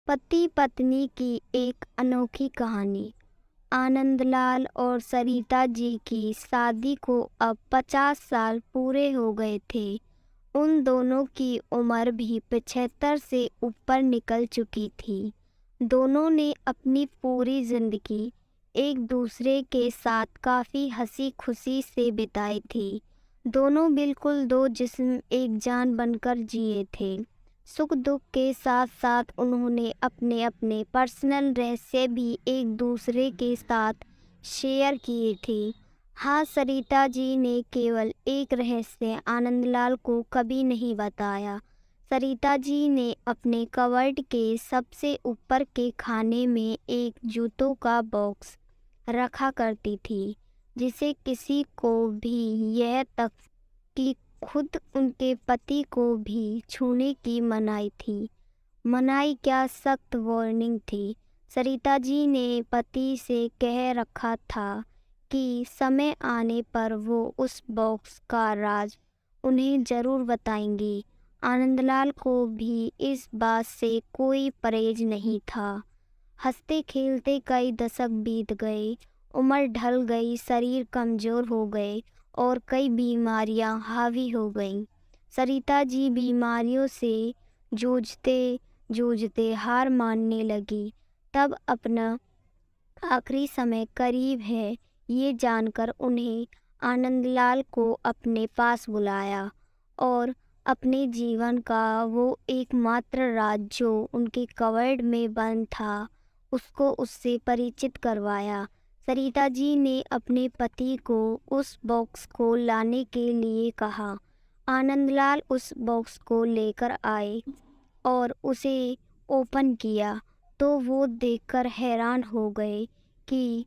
पति पत्नी की एक अनोखी कहानी। आनंदलाल और सरिता जी की शादी को अब 50 साल पूरे हो गए थे। उन दोनों की उम्र भी 75 से ऊपर निकल चुकी थी। दोनों ने अपनी पूरी जिंदगी एक दूसरे के साथ काफ़ी हंसी खुशी से बिताई थी। दोनों बिल्कुल दो जिस्म एक जान बनकर जिए थे। सुख दुख के साथ साथ उन्होंने अपने अपने पर्सनल रहस्य भी एक दूसरे के साथ शेयर किए थे। हाँ, सरिता जी ने केवल एक रहस्य आनंदलाल को कभी नहीं बताया। सरिता जी ने अपने कवर्ड के सबसे ऊपर के खाने में एक जूतों का बॉक्स रखा करती थी, जिसे किसी को भी यह तक कि खुद उनके पति को भी छूने की मनाही थी। मनाही क्या, सख्त वार्निंग थी। सरिता जी ने पति से कह रखा था कि समय आने पर वो उस बॉक्स का राज उन्हें जरूर बताएंगी। आनंदलाल को भी इस बात से कोई परहेज नहीं था। हंसते खेलते कई दशक बीत गए, उम्र ढल गई, शरीर कमजोर हो गए और कई बीमारियां हावी हो गईं। सरिता जी बीमारियों से जूझते जूझते हार मानने लगी। तब अपना आखिरी समय करीब है ये जानकर उन्हें आनंदलाल को अपने पास बुलाया और अपने जीवन का वो एकमात्र राज जो उनके कवर्ड में बंद था, उसको उससे परिचित करवाया। सरिता जी ने अपने पति को उस बॉक्स को लाने के लिए कहा। आनंदलाल उस बॉक्स को लेकर आए और उसे ओपन किया तो वो देखकर हैरान हो गए कि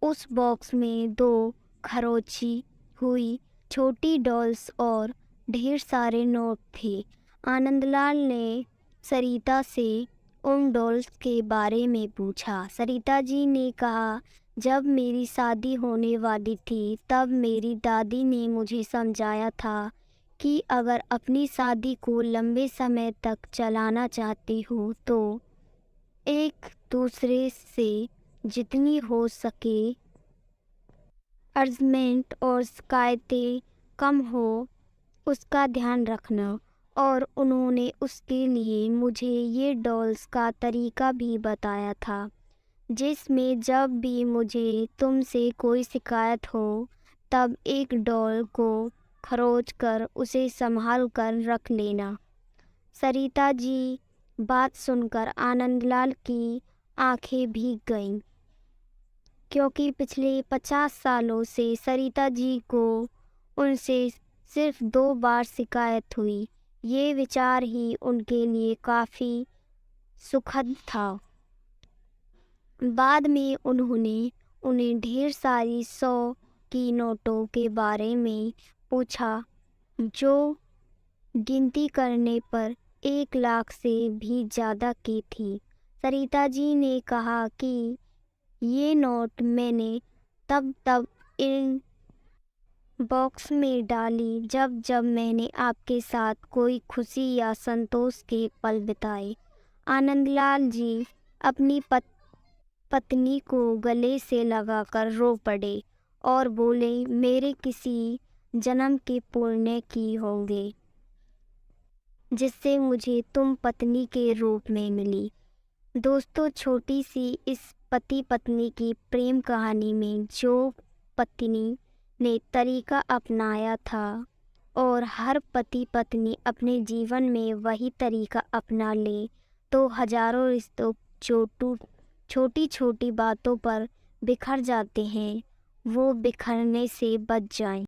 उस बॉक्स में 2 खरोंची हुई छोटी डॉल्स और ढेर सारे नोट थे। आनंदलाल ने सरिता से उन डॉल्स के बारे में पूछा। सरिता जी ने कहा, जब मेरी शादी होने वाली थी तब मेरी दादी ने मुझे समझाया था कि अगर अपनी शादी को लंबे समय तक चलाना चाहती हो तो एक दूसरे से जितनी हो सके अर्जमेंट और शिकायतें कम हो उसका ध्यान रखना। और उन्होंने उसके लिए मुझे ये डॉल्स का तरीका भी बताया था, जिसमें जब भी मुझे तुमसे कोई शिकायत हो तब एक डॉल को खरोच कर उसे संभाल कर रख लेना। सरिता जी बात सुनकर आनंदलाल की आंखें भीग गईं, क्योंकि पिछले 50 सालों से सरिता जी को उनसे सिर्फ 2 बार शिकायत हुई। ये विचार ही उनके लिए काफ़ी सुखद था। बाद में उन्होंने उन्हें ढेर सारी 100 की नोटों के बारे में पूछा, जो गिनती करने पर 1 लाख से भी ज़्यादा की थी। सरिता जी ने कहा कि ये नोट मैंने तब इन बॉक्स में डाली जब जब मैंने आपके साथ कोई खुशी या संतोष के पल बिताए। आनंदलाल जी अपनी पत्नी को गले से लगाकर रो पड़े और बोले, मेरे किसी जन्म के पुण्य की होंगे जिससे मुझे तुम पत्नी के रूप में मिली। दोस्तों, छोटी सी इस पति पत्नी की प्रेम कहानी में जो पत्नी ने तरीका अपनाया था और हर पति पत्नी अपने जीवन में वही तरीका अपना ले तो हजारों रिश्तों जो छोटी छोटी बातों पर बिखर जाते हैं वो बिखरने से बच जाएं।